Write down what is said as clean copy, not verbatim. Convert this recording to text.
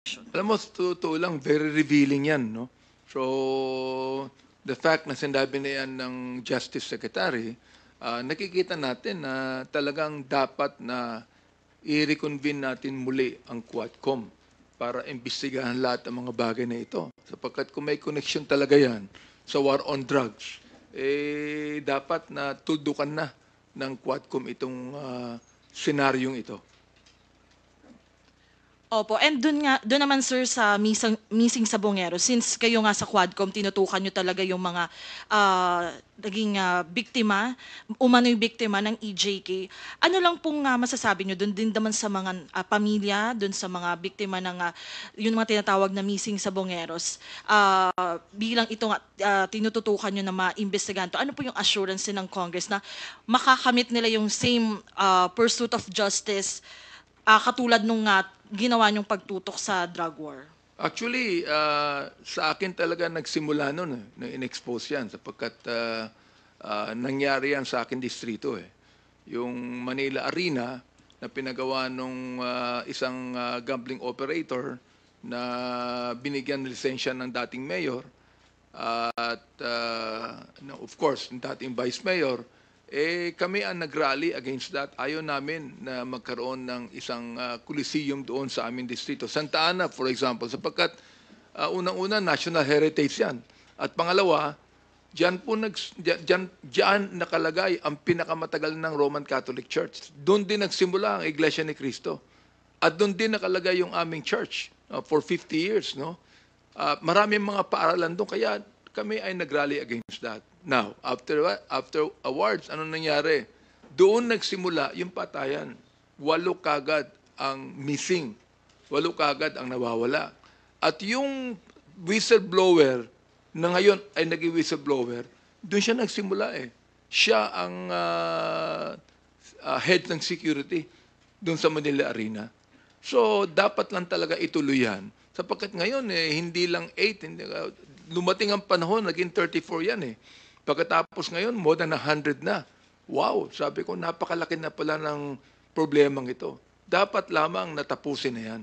Alam mo, totoo lang, very revealing yan, no? So, the fact na sinabi na yan ng Justice Secretary, nakikita natin na talagang dapat na i-reconvene natin muli ang Quadcom para imbestigahan lahat ng mga bagay na ito. Sapagkat kung may connection talaga yan sa war on drugs, dapat na tuldukan na ng Quadcom itong senaryong ito. Opo, and dun naman sir sa missing sa Bungero, since kayo nga sa Quadcom tinutukan nyo talaga yung mga naging biktima, umano'y biktima ng EJK. Ano lang pong masasabi nyo dun din naman sa mga pamilya, dun sa mga biktima ng yung mga tinatawag na missing sa Bungeros, bilang ito nga tinututukan nyo na maimbestigahan to, ano po yung assurance ng Congress na makakamit nila yung same pursuit of justice katulad nung ginawa niyong pagtutok sa drug war? Actually, sa akin talaga nagsimula nun, na in-expose yan sapagkat nangyari yan sa akin distrito. Yung Manila Arena na pinagawa nung isang gambling operator na binigyan ng lisensya ng dating mayor at of course, ng dating vice mayor, kami ang nag-rally against that. Ayaw namin na magkaroon ng isang coliseum doon sa aming distrito. Santa Ana, for example, sapagkat unang-una, national heritage yan. At pangalawa, diyan nakalagay ang pinakamatagal ng Roman Catholic Church. Doon din nagsimula ang Iglesia ni Cristo. At doon din nakalagay yung aming church for 50 years. No? Maraming mga paaralan doon, kaya kami ay nag-rally against that. Now, after awards, ano nangyari? Doon nagsimula yung patayan. 8 kagad ang missing. 8 kagad ang nawawala. At yung whistleblower na ngayon ay naging whistleblower, doon siya nagsimula Siya ang head ng security doon sa Manila Arena. So, dapat lang talaga ituloy yan. Sapagkat ngayon, hindi lang 8, lumating ang panahon, naging 34 yan Pagkatapos ngayon, more than 100 na. Wow, sabi ko, napakalaki na pala ng problemang ito. Dapat lamang natapusin na yan.